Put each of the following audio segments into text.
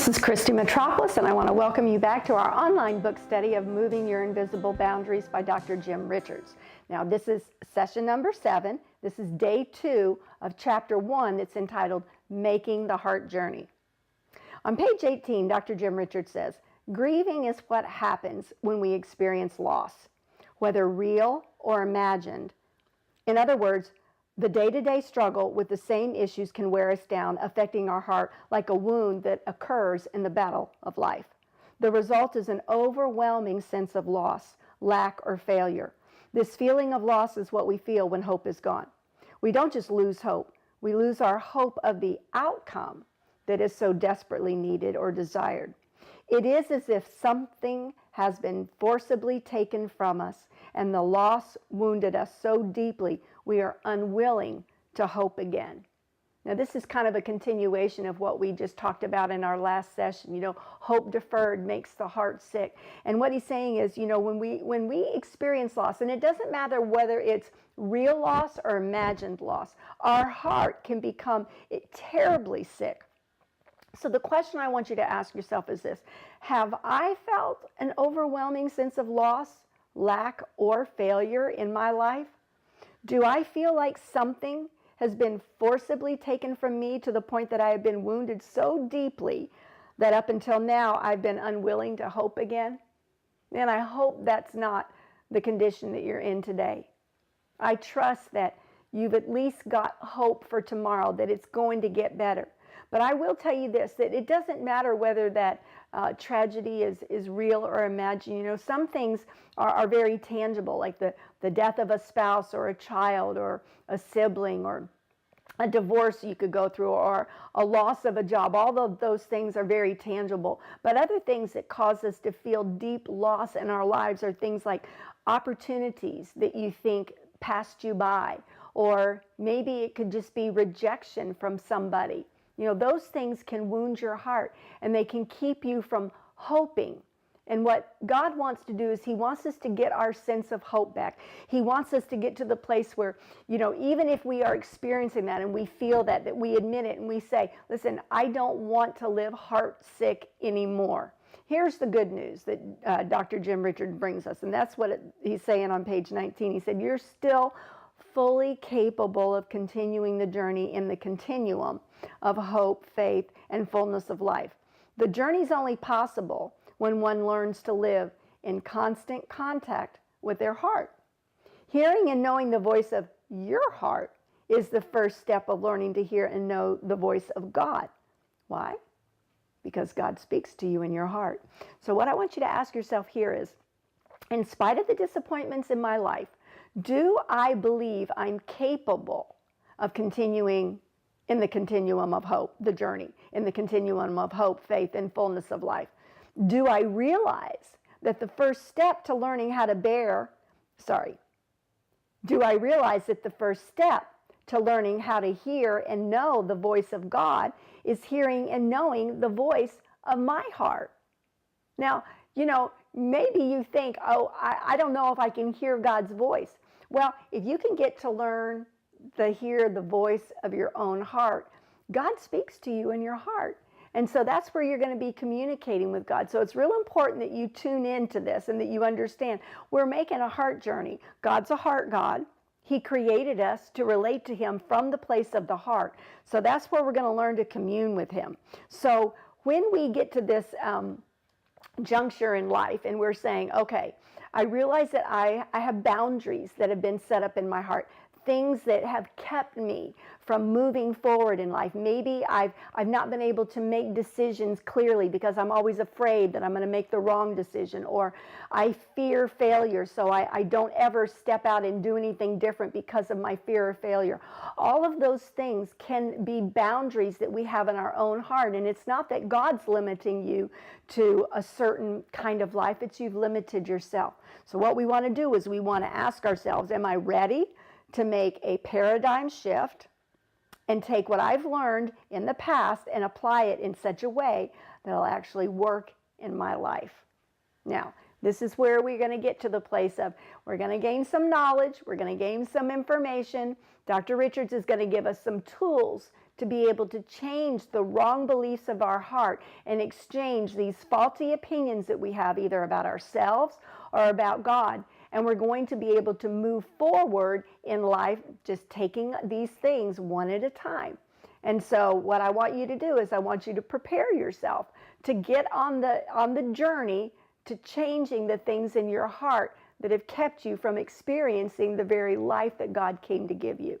This is Christy Metropolis, and I want to welcome you back to our online book study of Moving Your Invisible Boundaries by Dr. Jim Richards. Now, this is session number 7. This is day 2 of chapter 1 that's entitled Making the Heart Journey. On page 18, Dr. Jim Richards says, grieving is what happens when we experience loss, whether real or imagined. In other words, the day-to-day struggle with the same issues can wear us down, affecting our heart like a wound that occurs in the battle of life. The result is an overwhelming sense of loss, lack, or failure. This feeling of loss is what we feel when hope is gone. We don't just lose hope. We lose our hope of the outcome that is so desperately needed or desired. It is as if something has been forcibly taken from us, and the loss wounded us so deeply we are unwilling to hope again. Now, this is kind of a continuation of what we just talked about in our last session. You know, hope deferred makes the heart sick. And what he's saying is, you know, when we experience loss, and it doesn't matter whether it's real loss or imagined loss, our heart can become terribly sick. So the question I want you to ask yourself is this: have I felt an overwhelming sense of loss, lack, or failure in my life? Do I feel like something has been forcibly taken from me to the point that I have been wounded so deeply that up until now I've been unwilling to hope again? And I hope that's not the condition that you're in today. I trust that you've at least got hope for tomorrow, that it's going to get better. But I will tell you this, that it doesn't matter whether that tragedy is real or imagined. You know, some things are very tangible, like the death of a spouse or a child or a sibling or a divorce you could go through or a loss of a job. All of those things are very tangible. But other things that cause us to feel deep loss in our lives are things like opportunities that you think passed you by, or maybe it could just be rejection from somebody. You know, those things can wound your heart, and they can keep you from hoping. And what God wants to do is He wants us to get our sense of hope back. He wants us to get to the place where, you know, even if we are experiencing that and we feel that we admit it and we say, listen, I don't want to live heart sick anymore. Here's the good news that Dr. Jim Richards brings us, and that's what he's saying on page 19. He said, you're still fully capable of continuing the journey in the continuum of hope, faith, and fullness of life. The journey is only possible when one learns to live in constant contact with their heart. Hearing and knowing the voice of your heart is the first step of learning to hear and know the voice of God. Why? Because God speaks to you in your heart. So what I want you to ask yourself here is, in spite of the disappointments in my life, do I believe I'm capable of continuing in the continuum of hope, the journey, in the continuum of hope, faith, and fullness of life? Do I realize that the first step to learning how to do I realize that the first step to learning how to hear and know the voice of God is hearing and knowing the voice of my heart? Now, you know, maybe you think, oh, I don't know if I can hear God's voice. Well, if you can get to learn to hear the voice of your own heart, God speaks to you in your heart. And so that's where you're going to be communicating with God. So it's real important that you tune into this and that you understand we're making a heart journey. God's a heart God. He created us to relate to Him from the place of the heart. So that's where we're going to learn to commune with Him. So when we get to this juncture in life and we're saying, okay, I realize that I have boundaries that have been set up in my heart, things that have kept me from moving forward in life. Maybe I've not been able to make decisions clearly because I'm always afraid that I'm going to make the wrong decision, or I fear failure, so I don't ever step out and do anything different because of my fear of failure. All of those things can be boundaries that we have in our own heart, and it's not that God's limiting you to a certain kind of life, it's you've limited yourself. So what we want to do is we want to ask ourselves, am I ready to make a paradigm shift and take what I've learned in the past and apply it in such a way that it'll actually work in my life? Now, this is where we're going to get to the place of we're going to gain some knowledge, we're going to gain some information. Dr. Richards is going to give us some tools to be able to change the wrong beliefs of our heart and exchange these faulty opinions that we have either about ourselves or about God. And we're going to be able to move forward in life just taking these things one at a time. And so what I want you to do is I want you to prepare yourself to get on the journey to changing the things in your heart that have kept you from experiencing the very life that God came to give you.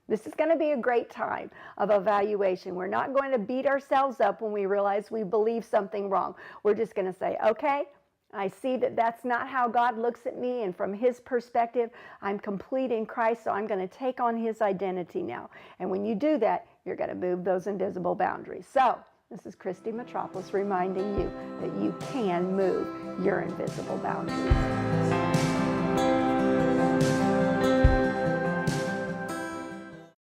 This is going to be a great time of evaluation. We're not going to beat ourselves up when we realize we believe something wrong. We're just going to say, okay, I see that that's not how God looks at me, and from His perspective, I'm complete in Christ, so I'm going to take on His identity now. And when you do that, you're going to move those invisible boundaries. So, this is Christy Metropolis reminding you that you can move your invisible boundaries.